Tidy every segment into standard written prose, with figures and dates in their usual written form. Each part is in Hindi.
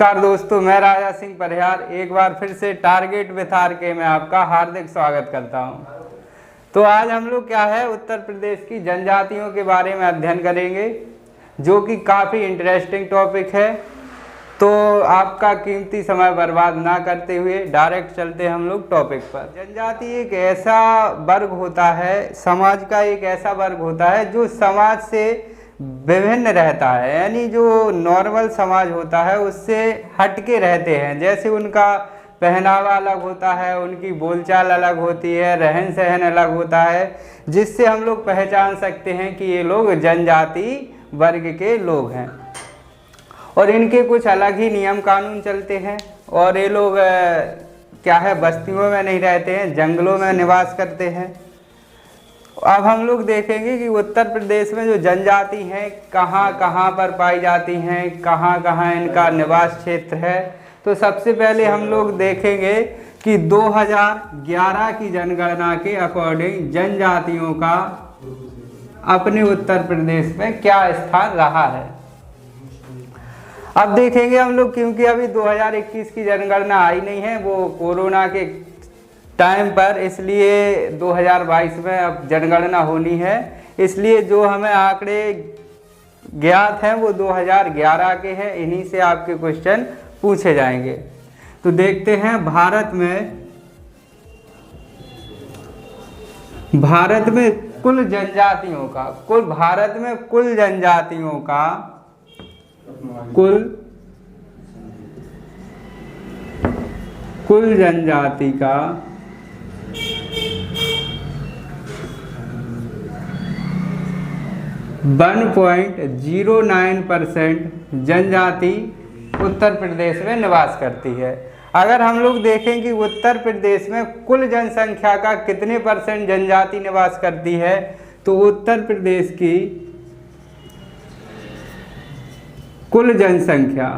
नमस्कार दोस्तों, मैं राजा सिंह परिहार एक बार फिर से टारगेट विथ आरके में आपका हार्दिक स्वागत करता हूं। तो आज हम लोग क्या है उत्तर प्रदेश की जनजातियों के बारे में अध्ययन करेंगे, जो कि काफ़ी इंटरेस्टिंग टॉपिक है। तो आपका कीमती समय बर्बाद ना करते हुए डायरेक्ट चलते हम लोग टॉपिक पर। जनजाति एक ऐसा वर्ग होता है, समाज का एक ऐसा वर्ग होता है जो समाज से विभिन्न रहता है, यानी जो नॉर्मल समाज होता है उससे हटके रहते हैं। जैसे उनका पहनावा अलग होता है, उनकी बोलचाल अलग होती है, रहन सहन अलग होता है, जिससे हम लोग पहचान सकते हैं कि ये लोग जनजाति वर्ग के लोग हैं। और इनके कुछ अलग ही नियम कानून चलते हैं। और ये लोग क्या है बस्तियों में नहीं रहते हैं, जंगलों में निवास करते हैं। अब हम लोग देखेंगे कि उत्तर प्रदेश में जो जनजाति हैं कहाँ कहाँ पर पाई जाती हैं, कहाँ कहाँ इनका निवास क्षेत्र है। तो सबसे पहले हम लोग देखेंगे कि 2011 की जनगणना के अकॉर्डिंग जनजातियों का अपने उत्तर प्रदेश में क्या स्थान रहा है। अब देखेंगे हम लोग, क्योंकि अभी 2021 की जनगणना आई नहीं है, वो कोरोना के टाइम पर, इसलिए 2022 में अब जनगणना होनी है। इसलिए जो हमें आंकड़े ज्ञात हैं वो 2011 के हैं। इन्हीं से आपके क्वेश्चन पूछे जाएंगे। तो देखते हैं भारत में कुल जनजातियों का, भारत में कुल जनजातियों का कुल जनजाति का 1.09% जनजाति उत्तर प्रदेश में निवास करती है। अगर हम लोग देखें कि उत्तर प्रदेश में कुल जनसंख्या का कितने परसेंट जनजाति निवास करती है, तो उत्तर प्रदेश की कुल जनसंख्या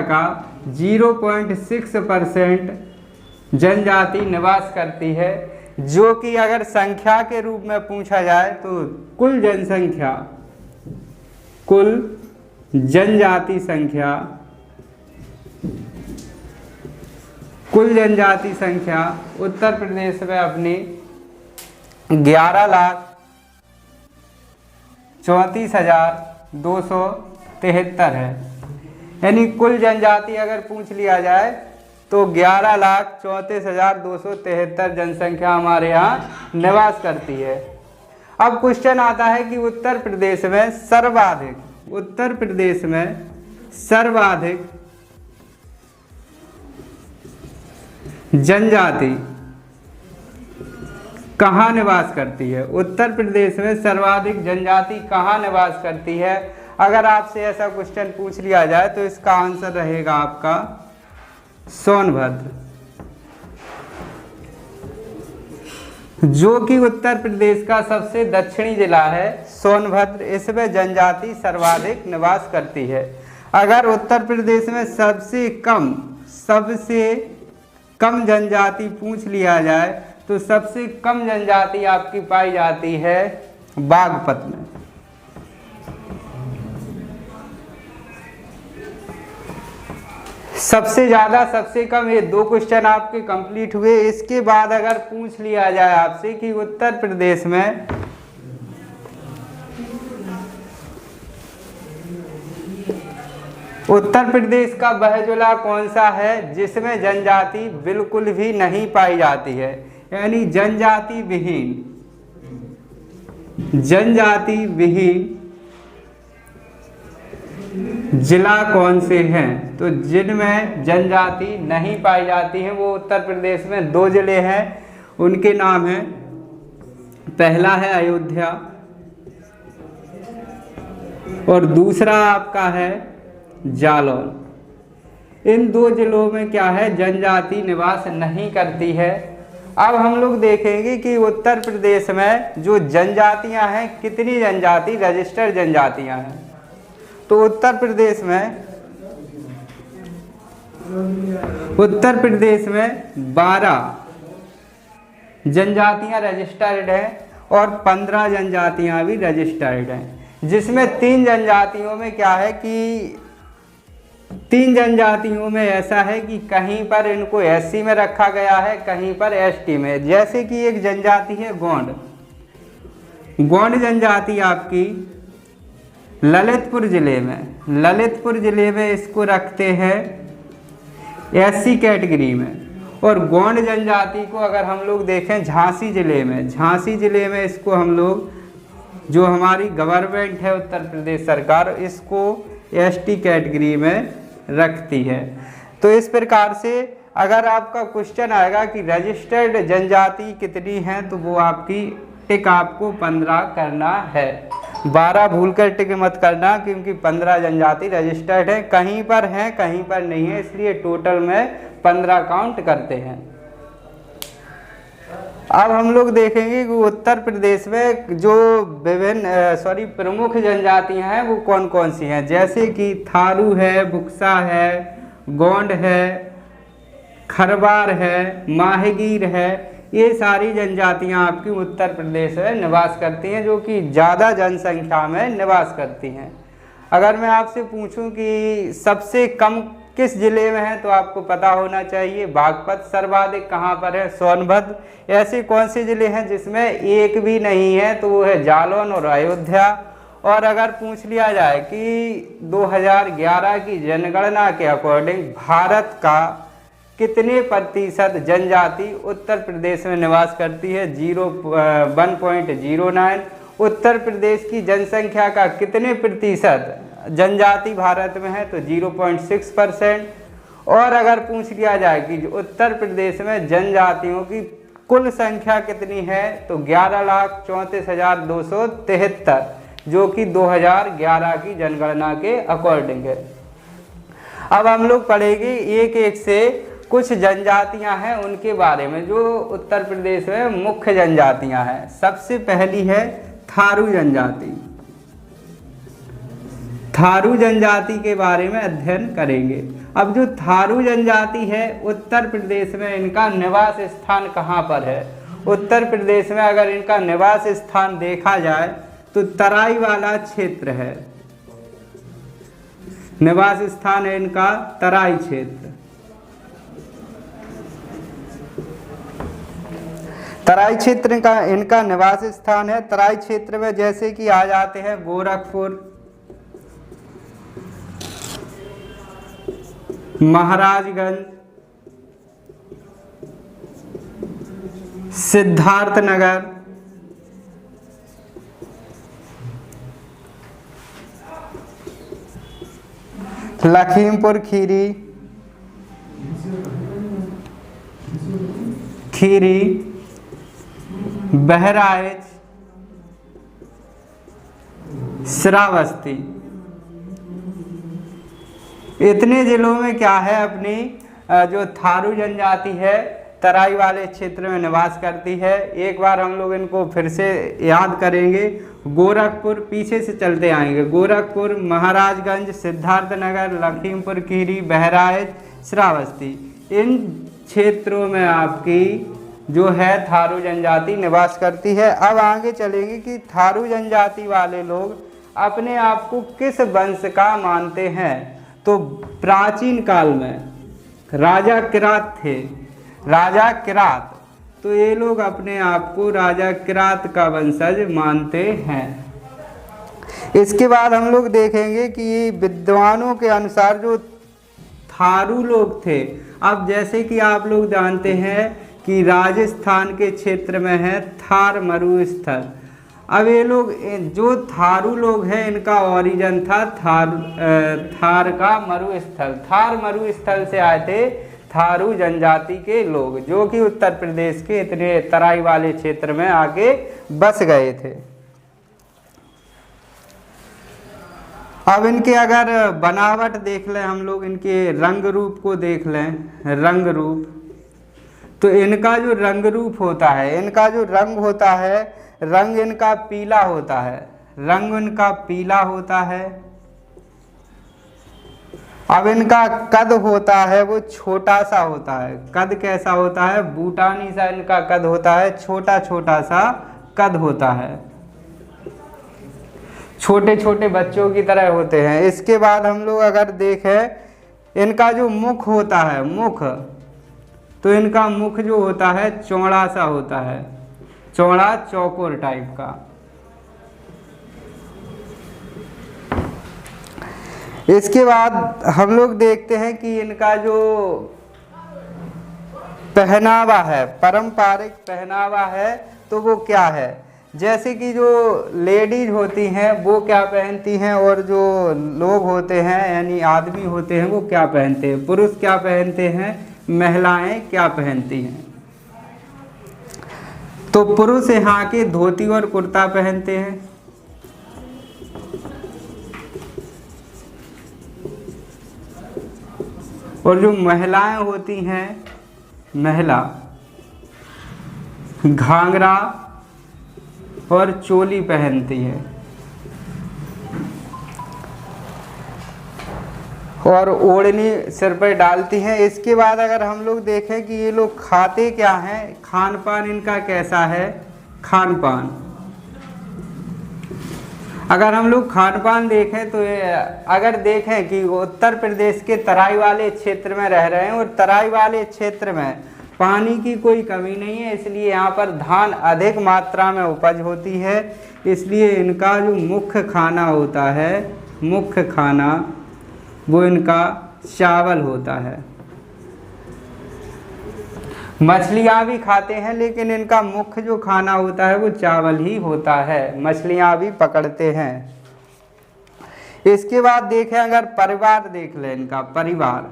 का 0.6% जनजाति निवास करती है, जो कि अगर संख्या के रूप में पूछा जाए तो कुल जनजाति संख्या उत्तर प्रदेश में अपनी 11,34,273 है। यानी कुल जनजाति अगर पूछ लिया जाए तो 11,34,273 जनसंख्या हमारे यहाँ निवास करती है। अब क्वेश्चन आता है कि उत्तर प्रदेश में सर्वाधिक जनजाति कहाँ निवास करती है। उत्तर प्रदेश में सर्वाधिक जनजाति कहाँ निवास करती है। अगर आपसे ऐसा क्वेश्चन पूछ लिया जाए तो इसका आंसर रहेगा आपका सोनभद्र, जो कि उत्तर प्रदेश का सबसे दक्षिणी जिला है। सोनभद्र, इसमें जनजाति सर्वाधिक निवास करती है। अगर उत्तर प्रदेश में सबसे कम जनजाति पूछ लिया जाए तो सबसे कम जनजाति आपकी पाई जाती है बागपत में। सबसे ज़्यादा सबसे कम, ये दो क्वेश्चन आपके कंप्लीट हुए। इसके बाद अगर पूछ लिया जाए आपसे कि उत्तर प्रदेश में का वह जिला कौन सा है जिसमें जनजाति बिल्कुल भी नहीं पाई जाती है, यानी जनजाति विहीन जिला कौन से हैं। तो जिनमें जनजाति नहीं पाई जाती है वो उत्तर प्रदेश में दो जिले हैं। उनके नाम हैं, पहला है अयोध्या और दूसरा आपका है जालौन। इन दो जिलों में क्या है, जनजाति निवास नहीं करती है। अब हम लोग देखेंगे कि उत्तर प्रदेश में जो जनजातियां हैं, कितनी जनजाति रजिस्टर्ड जनजातियां हैं। तो उत्तर प्रदेश में 12 जनजातियां रजिस्टर्ड हैं और 15 जनजातियां भी रजिस्टर्ड हैं। जिसमें 3 जनजातियों में क्या है कि 3 जनजातियों में ऐसा है कि कहीं पर इनको एससी में रखा गया है, कहीं पर एसटी में। जैसे कि एक जनजाति है गोंड। गोंड जनजाति आपकी ललितपुर ज़िले में इसको रखते हैं एससी कैटेगरी में। और गोंड जनजाति को अगर हम लोग देखें झांसी ज़िले में इसको हम लोग, जो हमारी गवर्नमेंट है उत्तर प्रदेश सरकार, इसको एसटी कैटेगरी में रखती है। तो इस प्रकार से अगर आपका क्वेश्चन आएगा कि रजिस्टर्ड जनजाति कितनी हैं, तो वो आपकी टिक आपको 15 करना है। 12 भूलकर टिक मत करना, क्योंकि 15 जनजाति रजिस्टर्ड है, कहीं पर नहीं है, इसलिए टोटल में 15 काउंट करते हैं। अब हम लोग देखेंगे कि उत्तर प्रदेश में जो प्रमुख जनजातियां हैं वो कौन कौन सी हैं। जैसे कि थारू है, बुक्सा है, गोंड है, खरवार है, माहीगीर है, ये सारी जनजातियां आपकी उत्तर प्रदेश में निवास करती हैं, जो कि ज़्यादा जनसंख्या में निवास करती हैं। अगर मैं आपसे पूछूं कि सबसे कम किस जिले में है, तो आपको पता होना चाहिए बागपत। सर्वाधिक कहाँ पर है? सोनभद्र। ऐसे कौन से जिले हैं जिसमें एक भी नहीं है, तो वो है जालौन और अयोध्या। और अगर पूछ लिया जाए कि 2011 की जनगणना के अकॉर्डिंग भारत का कितने प्रतिशत जनजाति उत्तर प्रदेश में निवास करती है, 1.09। उत्तर प्रदेश की जनसंख्या का कितने प्रतिशत जनजाति भारत में है, तो 0.6%। और अगर पूछ लिया जाए कि उत्तर प्रदेश में जनजातियों की कुल संख्या कितनी है, तो 11,34,273, जो कि 2011 की जनगणना के अकॉर्डिंग है। अब हम लोग पढ़ेंगे एक एक से कुछ जनजातियां हैं उनके बारे में, जो उत्तर प्रदेश में मुख्य जनजातियां हैं। सबसे पहली है थारू जनजाति। थारू जनजाति के बारे में अध्ययन करेंगे। अब जो थारू जनजाति है, उत्तर प्रदेश में इनका निवास स्थान कहाँ पर है? उत्तर प्रदेश में अगर इनका निवास स्थान देखा जाए तो तराई वाला क्षेत्र है। निवास स्थान है इनका तराई क्षेत्र। तराई क्षेत्र का इनका निवास स्थान है। तराई क्षेत्र में जैसे कि आ जाते हैं गोरखपुर, महाराजगंज, सिद्धार्थनगर, लखीमपुर खीरी, बहराइच, श्रावस्ती। इतने जिलों में क्या है, अपनी जो थारू जनजाति है तराई वाले क्षेत्र में निवास करती है। एक बार हम लोग इनको फिर से याद करेंगे। गोरखपुर, पीछे से चलते आएंगे, गोरखपुर, महाराजगंज, सिद्धार्थनगर, लखीमपुर खीरी, बहराइच, श्रावस्ती, इन क्षेत्रों में आपकी जो है थारू जनजाति निवास करती है। अब आगे चलेंगे कि थारू जनजाति वाले लोग अपने आप को किस वंश का मानते हैं। तो प्राचीन काल में राजा किरात थे, राजा किरात, तो ये लोग अपने आप को राजा किरात का वंशज मानते हैं। इसके बाद हम लोग देखेंगे कि विद्वानों के अनुसार जो थारू लोग थे, अब जैसे कि आप लोग जानते हैं कि राजस्थान के क्षेत्र में है थार मरुस्थल। अब ये लोग जो थारू लोग हैं इनका ओरिजिन था थार का मरुस्थल। थार मरुस्थल से आए थे थारू जनजाति के लोग, जो कि उत्तर प्रदेश के इतने तराई वाले क्षेत्र में आके बस गए थे। अब इनके अगर बनावट देख लें हम लोग, इनके रंग रूप को देख लें, रंग रूप, तो इनका जो रंग रूप होता है, इनका जो रंग होता है, रंग इनका पीला होता है, रंग इनका पीला होता है। अब इनका कद होता है वो छोटा सा होता है। कद कैसा होता है? बूटानी सा इनका कद होता है, छोटा छोटा सा कद होता है, छोटे छोटे बच्चों की तरह होते हैं। इसके बाद हम लोग अगर देखें इनका जो मुख होता है, मुख, तो इनका मुख जो होता है चौड़ा सा होता है, चौड़ा चौकोर टाइप का। इसके बाद हम लोग देखते हैं कि इनका जो पहनावा है, पारंपरिक पहनावा है, तो वो क्या है। जैसे कि जो लेडीज होती हैं वो क्या पहनती हैं, और जो लोग होते हैं यानी आदमी होते हैं वो क्या पहनते हैं, पुरुष क्या पहनते हैं, महिलाएं क्या पहनती हैं। तो पुरुष यहाँ के धोती और कुर्ता पहनते हैं, और जो महिलाएं होती हैं, महिला घाघरा और चोली पहनती है, और ओढ़नी सिर पर डालती हैं। इसके बाद अगर हम लोग देखें कि ये लोग खाते क्या हैं, खान पान इनका कैसा है, खान पान, अगर हम लोग खान पान देखें तो अगर देखें कि उत्तर प्रदेश के तराई वाले क्षेत्र में रह रहे हैं, और तराई वाले क्षेत्र में पानी की कोई कमी नहीं है, इसलिए यहाँ पर धान अधिक मात्रा में उपज होती है। इसलिए इनका जो मुख्य खाना होता है, मुख्य खाना, वो इनका चावल होता है। मछलियाँ भी खाते हैं, लेकिन इनका मुख्य जो खाना होता है वो चावल ही होता है। मछलियाँ भी पकड़ते हैं। इसके बाद देखें अगर परिवार देख लें, इनका परिवार,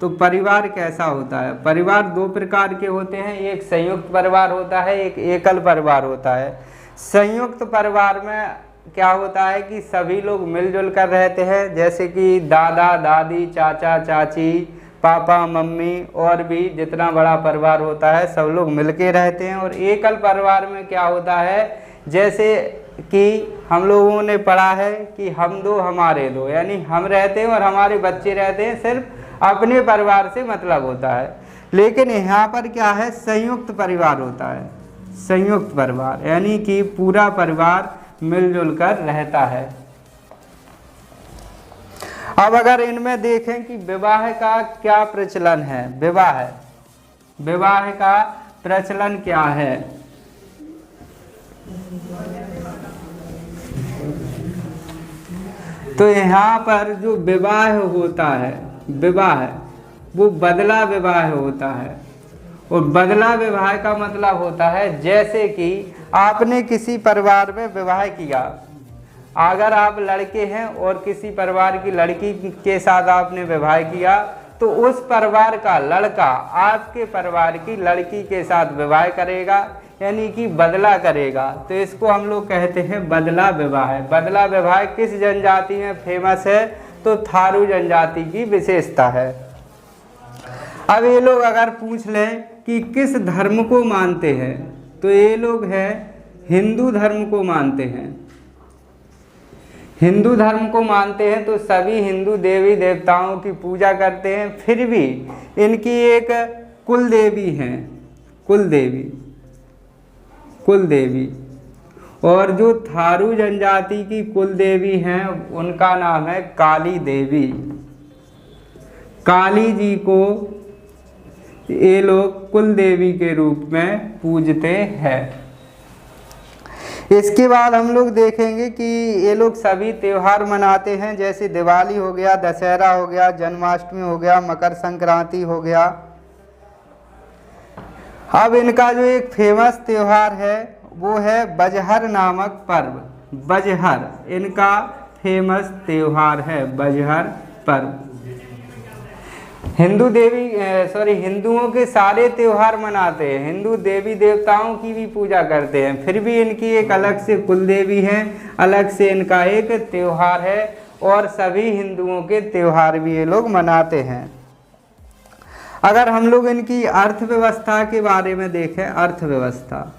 तो परिवार कैसा होता है। परिवार दो प्रकार के होते हैं, एक संयुक्त परिवार होता है, एक एकल परिवार होता है। संयुक्त परिवार में क्या होता है कि सभी लोग मिलजुल कर रहते हैं, जैसे कि दादा दादी, चाचा चाची, पापा मम्मी, और भी जितना बड़ा परिवार होता है सब लोग मिलके रहते हैं। और एकल परिवार में क्या होता है, जैसे कि हम लोगों ने पढ़ा है कि हम दो हमारे दो, यानी हम रहते हैं और हमारे बच्चे रहते हैं, सिर्फ अपने परिवार से मतलब होता है। लेकिन यहाँ पर क्या है, संयुक्त परिवार होता है। संयुक्त परिवार यानी कि पूरा परिवार मिलजुल कर रहता है। अब अगर इनमें देखें कि विवाह का क्या प्रचलन है, विवाह का प्रचलन क्या है। तो यहाँ पर जो विवाह होता है, विवाह वो बदला विवाह होता है। और बदला विवाह का मतलब होता है जैसे कि आपने किसी परिवार में विवाह किया, अगर आप लड़के हैं और किसी परिवार की लड़की के साथ आपने विवाह किया, तो उस परिवार का लड़का आपके परिवार की लड़की के साथ विवाह करेगा, यानी कि बदला करेगा। तो इसको हम लोग कहते हैं बदला विवाह। बदला विवाह किस जनजाति में फेमस है, तो थारू जनजाति की विशेषता है। अब ये लोग अगर पूछ लें कि किस धर्म को मानते हैं, तो ये लोग हैं हिंदू धर्म को मानते हैं। हिंदू धर्म को मानते हैं तो सभी हिंदू देवी देवताओं की पूजा करते हैं। फिर भी इनकी एक कुल देवी हैं, कुल देवी, और जो थारू जनजाति की कुल देवी हैं उनका नाम है काली देवी। काली जी को ये लोग कुल देवी के रूप में पूजते हैं। इसके बाद हम लोग देखेंगे कि ये लोग सभी त्यौहार मनाते हैं, जैसे दिवाली हो गया, दशहरा हो गया, जन्माष्टमी हो गया, मकर संक्रांति हो गया। अब इनका जो एक फेमस त्यौहार है वो है बजहर नामक पर्व। बजहर इनका फेमस त्यौहार है, बजहर पर्व। हिंदुओं के सारे त्यौहार मनाते हैं, हिंदू देवी देवताओं की भी पूजा करते हैं, फिर भी इनकी एक अलग से कुल देवी है, अलग से इनका एक त्यौहार है, और सभी हिंदुओं के त्यौहार भी ये लोग मनाते हैं। अगर हम लोग इनकी अर्थव्यवस्था के बारे में देखें, अर्थव्यवस्था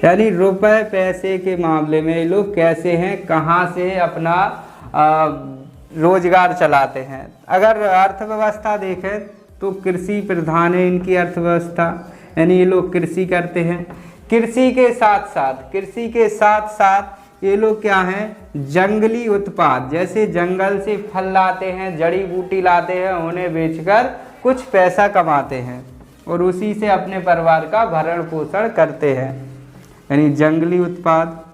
यानी रुपए पैसे के मामले में ये लोग कैसे हैं, कहाँ से अपना रोजगार चलाते हैं। अगर अर्थव्यवस्था देखें तो कृषि प्रधान है इनकी अर्थव्यवस्था, यानी ये लोग कृषि करते हैं। कृषि के साथ साथ ये लोग क्या हैं, जंगली उत्पाद, जैसे जंगल से फल लाते हैं, जड़ी बूटी लाते हैं, उन्हें बेचकर कुछ पैसा कमाते हैं और उसी से अपने परिवार का भरण पोषण करते हैं, यानी जंगली उत्पाद।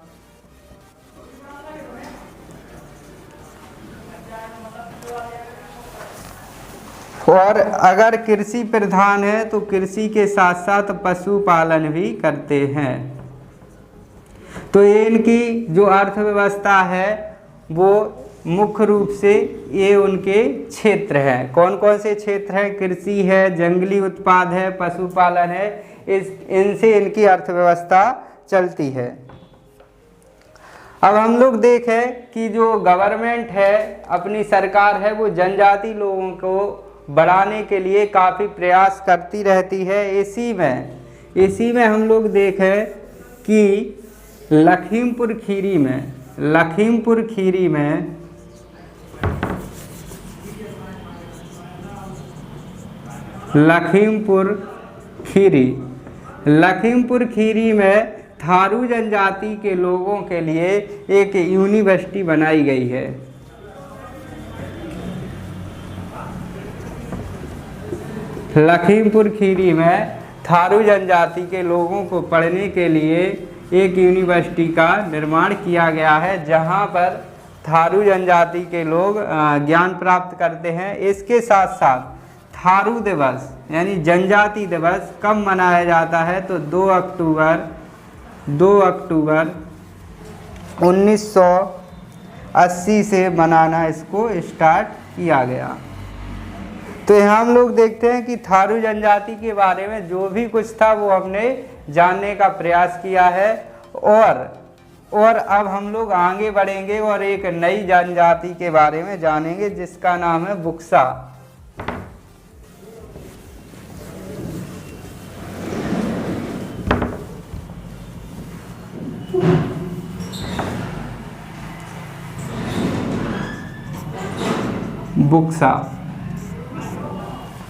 और अगर कृषि प्रधान है तो कृषि के साथ साथ पशुपालन भी करते हैं। तो ये इनकी जो अर्थव्यवस्था है वो मुख्य रूप से ये उनके क्षेत्र हैं। कौन कौन से क्षेत्र हैं? कृषि है, जंगली उत्पाद है, पशुपालन है, इनसे इनकी अर्थव्यवस्था चलती है। अब हम लोग देखें कि जो गवर्नमेंट है, अपनी सरकार है, वो जनजाति लोगों को बढ़ाने के लिए काफ़ी प्रयास करती रहती है। इसी में हम लोग देखें कि लखीमपुर खीरी में थारू जनजाति के लोगों के लिए एक यूनिवर्सिटी बनाई गई है। लखीमपुर खीरी में थारू जनजाति के लोगों को पढ़ने के लिए एक यूनिवर्सिटी का निर्माण किया गया है, जहां पर थारू जनजाति के लोग ज्ञान प्राप्त करते हैं। इसके साथ साथ थारू दिवस यानी जनजाति दिवस कब मनाया जाता है? तो 2 अक्टूबर 1980 से मनाना इसको स्टार्ट किया गया। तो यहाँ हम लोग देखते हैं कि थारू जनजाति के बारे में जो भी कुछ था वो हमने जानने का प्रयास किया है। और अब हम लोग आगे बढ़ेंगे और एक नई जनजाति के बारे में जानेंगे जिसका नाम है बुक्सा।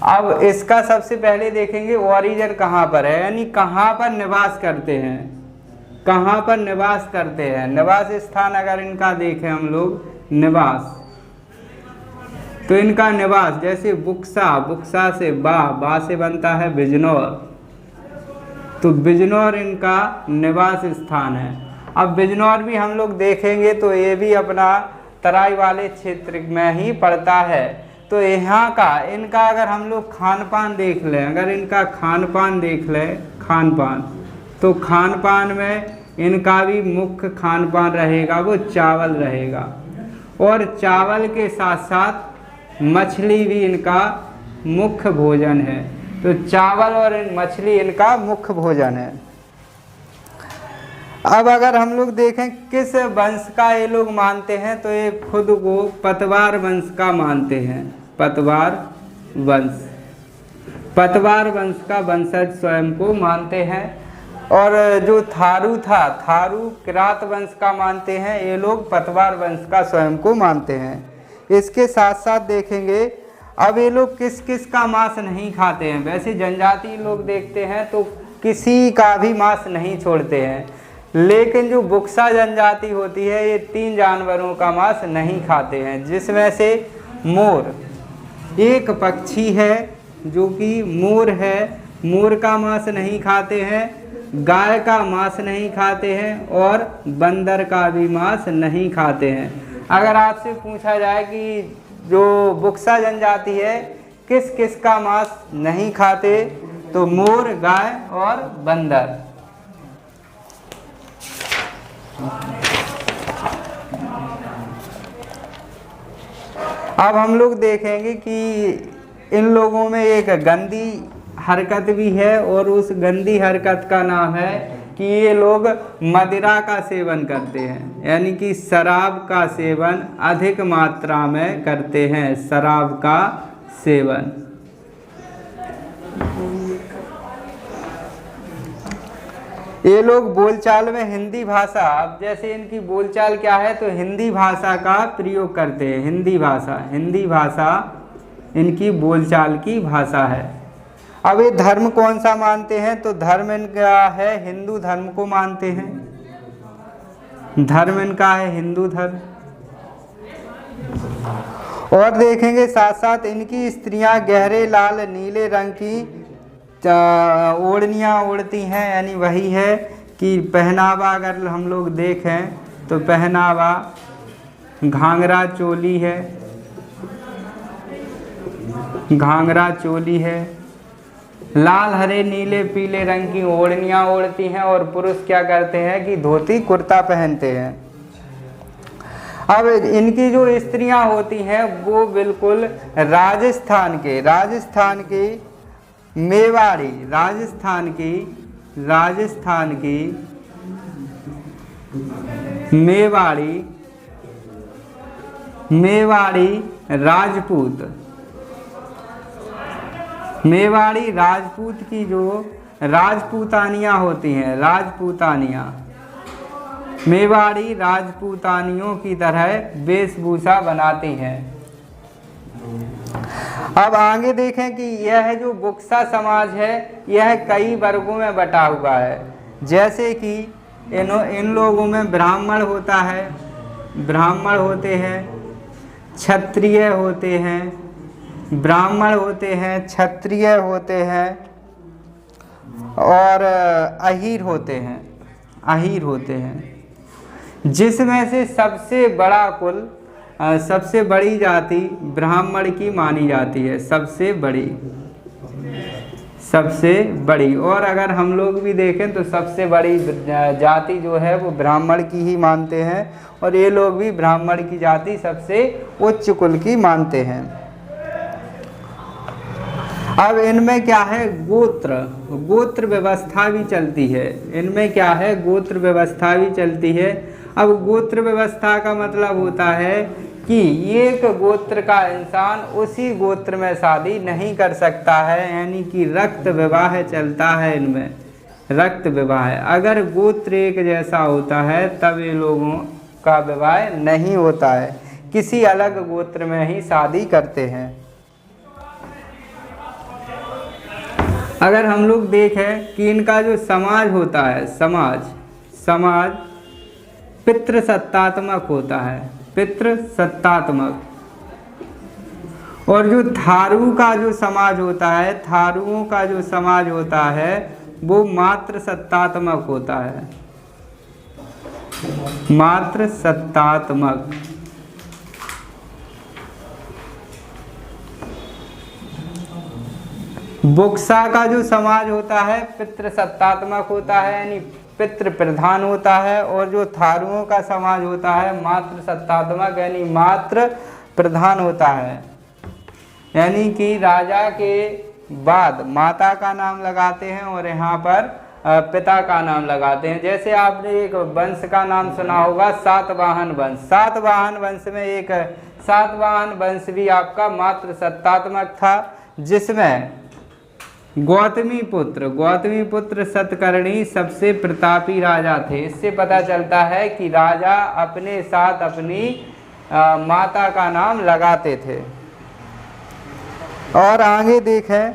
अब इसका सबसे पहले देखेंगे ओरिजिन कहाँ पर है, यानी कहाँ पर निवास करते हैं। निवास स्थान अगर इनका देखें हम लोग निवास, तो इनका निवास जैसे बुक्सा से बा से बनता है बिजनौर, तो बिजनौर इनका निवास स्थान है। अब बिजनौर भी हम लोग देखेंगे तो ये भी अपना तराई वाले क्षेत्र में ही पड़ता है। तो यहाँ का इनका अगर हम लोग खान पान देख लें, तो खान पान में इनका भी मुख्य खान पान रहेगा वो चावल रहेगा, और चावल के साथ साथ मछली भी इनका मुख्य भोजन है। तो चावल और मछली इनका मुख्य भोजन है। अब अगर हम लोग देखें किस वंश का ये लोग मानते हैं, तो ये खुद को पतवार वंश का मानते हैं। पतवार वंश का वंशज स्वयं को मानते हैं। और जो थारू किरात वंश का मानते हैं, ये लोग पतवार वंश का स्वयं को मानते हैं। इसके साथ साथ देखेंगे अब ये लोग किस किस का मांस नहीं खाते हैं। वैसे जनजाति लोग देखते हैं तो किसी का भी मांस नहीं छोड़ते हैं, लेकिन जो बुक्सा जनजाति होती है ये 3 जानवरों का मांस नहीं खाते हैं, जिसमें से मोर एक पक्षी है जो कि मोर है, मोर का मांस नहीं खाते हैं, गाय का मांस नहीं खाते हैं और बंदर का भी मांस नहीं खाते हैं। अगर आपसे पूछा जाए कि जो बुक्सा जनजाति है किस किस का मांस नहीं खाते, तो मोर, गाय और बंदर। अब हम लोग देखेंगे कि इन लोगों में एक गंदी हरकत भी है, और उस गंदी हरकत का नाम है कि ये लोग मदिरा का सेवन करते हैं, यानी कि शराब का सेवन अधिक मात्रा में करते हैं। शराब का सेवन। ये लोग बोलचाल में हिंदी भाषा, अब जैसे इनकी बोलचाल क्या है, तो हिंदी भाषा का प्रयोग करते हैं। हिंदी भाषा इनकी बोलचाल की भाषा है। अब ये धर्म कौन सा मानते हैं, तो धर्म इनका है हिंदू धर्म को मानते हैं। धर्म इनका है हिंदू धर्म। और देखेंगे साथ साथ इनकी स्त्रियां गहरे लाल नीले रंग की ओढ़नियाँ ओढ़ती हैं, यानी वही है कि पहनावा अगर हम लोग देखें तो पहनावा घाघरा चोली है, घाघरा चोली है, लाल हरे नीले पीले रंग की ओढ़नियाँ ओढ़ती हैं और पुरुष क्या करते हैं कि धोती कुर्ता पहनते हैं। अब इनकी जो स्त्रियां होती हैं वो बिल्कुल राजस्थान के मेवाड़ी, राजस्थान की मेवाड़ी राजपूत की जो राजपूतानियाँ होती हैं, मेवाड़ी राजपूतानियों की तरह वेशभूषा बनाती हैं। अब आगे देखें कि यह जो बुक्सा समाज है यह कई वर्गों में बटा हुआ है। जैसे कि इन लोगों में ब्राह्मण होता है, ब्राह्मण होते हैं, क्षत्रिय होते हैं, ब्राह्मण होते हैं, क्षत्रिय होते हैं और अहीर होते हैं, जिसमें से सबसे बड़ा कुल सबसे बड़ी जाति ब्राह्मण की मानी जाती है, सबसे बड़ी। और अगर हम लोग भी देखें तो सबसे बड़ी जाति जो है वो ब्राह्मण की ही मानते हैं और ये लोग भी ब्राह्मण की जाति सबसे उच्च कुल की मानते हैं। अब इनमें क्या है गोत्र व्यवस्था भी चलती है, इनमें क्या है गोत्र व्यवस्था भी चलती है। अब गोत्र व्यवस्था का मतलब होता है कि एक गोत्र का इंसान उसी गोत्र में शादी नहीं कर सकता है, यानी कि रक्त विवाह चलता है इनमें, रक्त विवाह। अगर गोत्र एक जैसा होता है तब ये लोगों का विवाह नहीं होता है, किसी अलग गोत्र में ही शादी करते हैं। अगर हम लोग देखें कि इनका जो समाज होता है, समाज पितृसत्तात्मक होता है, पितृसत्तात्मक। और जो थारू का जो समाज होता है, थारुओं का जो समाज होता है वो मातृसत्तात्मक होता है, मातृसत्तात्मक। बुक्सा का जो समाज होता है पितृसत्तात्मक होता है, यानी पितृ प्रधान होता है। और जो थारुओं का समाज होता है मातृसत्तात्मक, यानी मातृ प्रधान होता है, यानी कि राजा के बाद माता का नाम लगाते हैं और यहाँ पर पिता का नाम लगाते हैं। जैसे आपने एक वंश का नाम सुना होगा सातवाहन वंश, सातवाहन वंश में एक सातवाहन वंश भी आपका मातृसत्तात्मक था, जिसमें गौतमी पुत्र सतकर्णी सबसे प्रतापी राजा थे। इससे पता चलता है कि राजा अपने साथ अपनी माता का नाम लगाते थे। और आगे देखें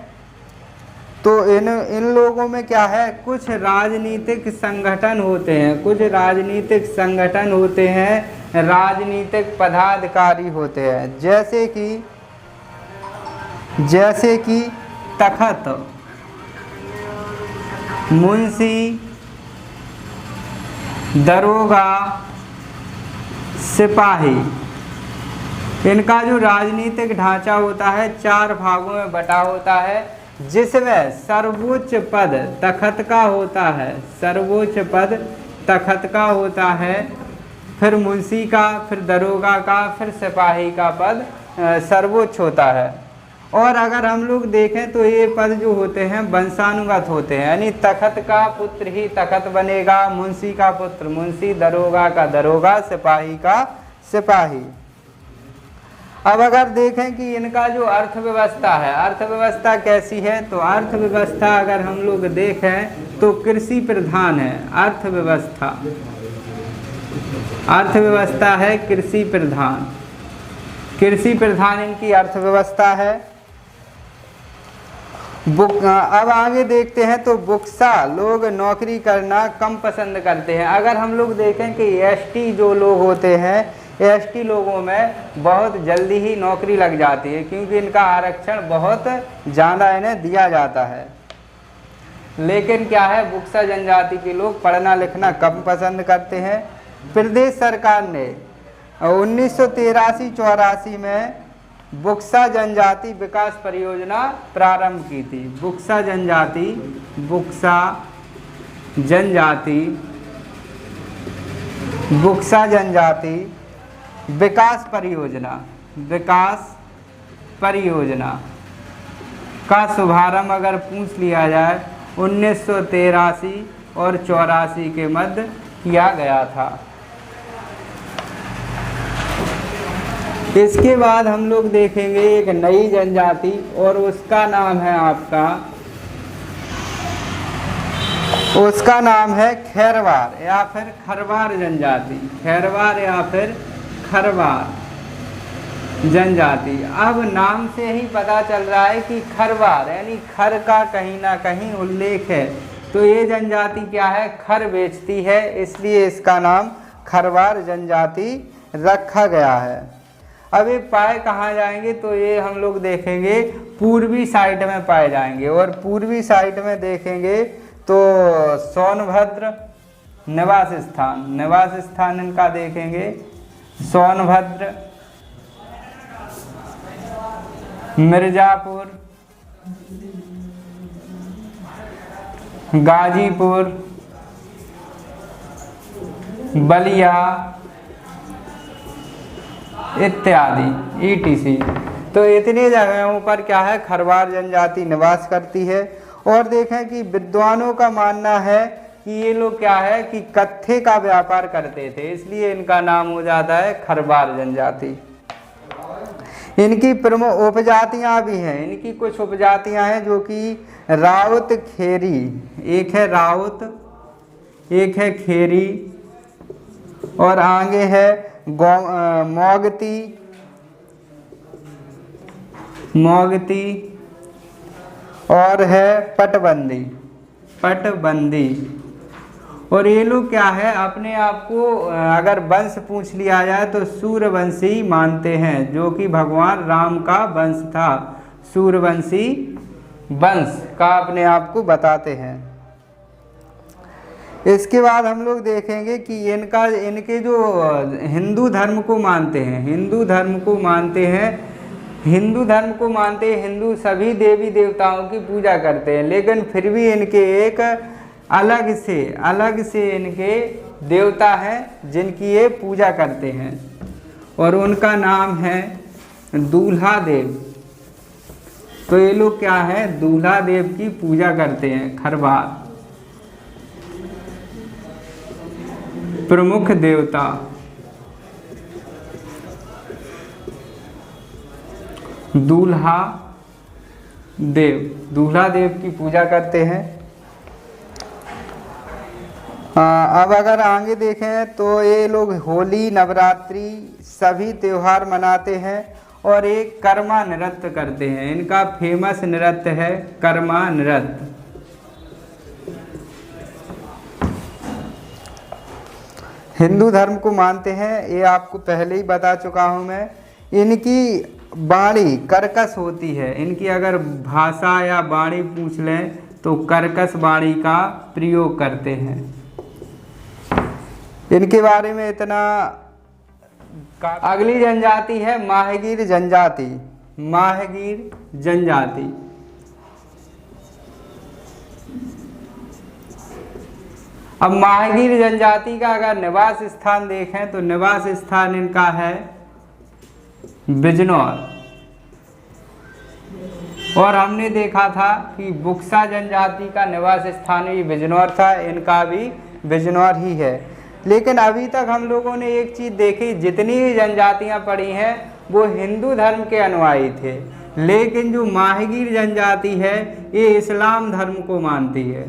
तो इन लोगों में क्या है, कुछ राजनीतिक संगठन होते हैं, राजनीतिक पदाधिकारी होते हैं। जैसे कि तखत, मुंशी, दरोगा, सिपाही। इनका जो राजनीतिक ढांचा होता है 4 भागों में बटा होता है, जिसमें सर्वोच्च पद तखत का होता है, सर्वोच्च पद तखत का होता है, फिर मुंशी का, फिर दरोगा का, फिर सिपाही का पद सर्वोच्च होता है। और अगर हम लोग देखें तो ये पद जो होते हैं वंशानुगत होते हैं, यानी तखत का पुत्र ही तखत बनेगा, मुंशी का पुत्र मुंशी, दरोगा का दरोगा, सिपाही का सिपाही। अब अगर देखें कि इनका जो अर्थव्यवस्था है, अर्थव्यवस्था कैसी है, तो अर्थव्यवस्था अगर हम लोग देखें तो कृषि प्रधान है अर्थव्यवस्था है कृषि प्रधान इनकी अर्थव्यवस्था है। अब आगे देखते हैं तो बुक्सा लोग नौकरी करना कम पसंद करते हैं। अगर हम लोग देखें कि एसटी जो लोग होते हैं, एसटी लोगों में बहुत जल्दी ही नौकरी लग जाती है, क्योंकि इनका आरक्षण बहुत ज़्यादा इन्हें दिया जाता है। लेकिन क्या है, बुक्सा जनजाति के लोग पढ़ना लिखना कम पसंद करते हैं। प्रदेश सरकार ने 1983-84 में बुक्सा जनजाति विकास परियोजना प्रारंभ की थी। बुक्सा जनजाति विकास परियोजना का शुभारंभ अगर पूछ लिया जाए 1983 और 84 के मध्य किया गया था। इसके बाद हम लोग देखेंगे एक नई जनजाति, और उसका नाम है खैरवार या फिर खरवार जनजाति। खैरवार या फिर खरवार जनजाति। अब नाम से ही पता चल रहा है कि खरवार यानी खर का कहीं ना कहीं उल्लेख है, तो ये जनजाति क्या है, खर बेचती है, इसलिए इसका नाम खरवार जनजाति रखा गया है। अब ये पाए कहाँ जाएंगे, तो ये हम लोग देखेंगे पूर्वी साइड में पाए जाएंगे, और पूर्वी साइड में देखेंगे तो सोनभद्र निवास स्थान इनका देखेंगे। सोनभद्र, मिर्जापुर, गाजीपुर, बलिया इत्यादि ETC। तो इतनी जगहों पर क्या है, खरवार जनजाति निवास करती है। और देखें कि विद्वानों का मानना है कि ये लोग क्या है कि कत्थे का व्यापार करते थे, इसलिए इनका नाम हो जाता है खरवार जनजाति। इनकी प्रमुख उपजातियां भी हैं, इनकी कुछ उपजातियां हैं जो कि राउत खेरी, एक है राउत, एक है खेरी, और आगे है मोगती और है पटबंदी। और ये लोग क्या है, अपने आप को अगर वंश पूछ लिया जाए तो सूर्यवंशी मानते हैं, जो कि भगवान राम का वंश था। सूर्यवंशी वंश का अपने आप को बताते हैं। इसके बाद हम लोग देखेंगे कि इनके जो हिंदू धर्म को मानते हैं, हिंदू सभी देवी देवताओं की पूजा करते हैं, लेकिन फिर भी इनके एक अलग से इनके देवता हैं जिनकी ये पूजा करते हैं, और उनका नाम है दूल्हा देव। तो ये लोग क्या है, दूल्हा देव की पूजा करते हैं। खरवार प्रमुख देवता दूल्हा देव की पूजा करते हैं। अब अगर आगे देखें तो ये लोग होली, नवरात्रि सभी त्योहार मनाते हैं, और एक कर्मा नृत्य करते हैं। इनका फेमस नृत्य है कर्मा नृत्य। हिंदू धर्म को मानते हैं, ये आपको पहले ही बता चुका हूँ मैं। इनकी वाणी कर्कश होती है, इनकी अगर भाषा या वाणी पूछ लें तो कर्कश वाणी का प्रयोग करते हैं। इनके बारे में इतना। अगली जनजाति है माहगीर जनजाति। अब माहगीर जनजाति का अगर निवास स्थान देखें तो निवास स्थान इनका है बिजनौर, और हमने देखा था कि बुक्सा जनजाति का निवास स्थान भी बिजनौर था, इनका भी बिजनौर ही है। लेकिन अभी तक हम लोगों ने एक चीज़ देखी, जितनी भी जनजातियां पड़ी हैं वो हिंदू धर्म के अनुयायी थे, लेकिन जो माहगीर जनजाति है ये इस्लाम धर्म को मानती है।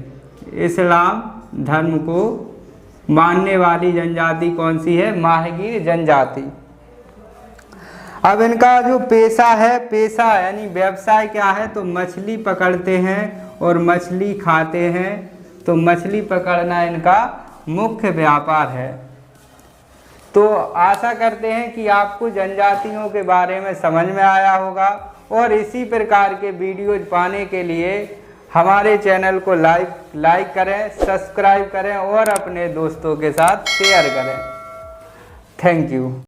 इस्लाम धर्म को मानने वाली जनजाति कौन सी है, माहगीर जनजाति। अब इनका जो पेशा है, पेशा यानी व्यवसाय क्या है, तो मछली पकड़ते हैं और मछली खाते हैं। तो मछली पकड़ना इनका मुख्य व्यापार है। तो आशा करते हैं कि आपको जनजातियों के बारे में समझ में आया होगा, और इसी प्रकार के वीडियोज पाने के लिए हमारे चैनल को लाइक करें, सब्सक्राइब करें और अपने दोस्तों के साथ शेयर करें। Thank you.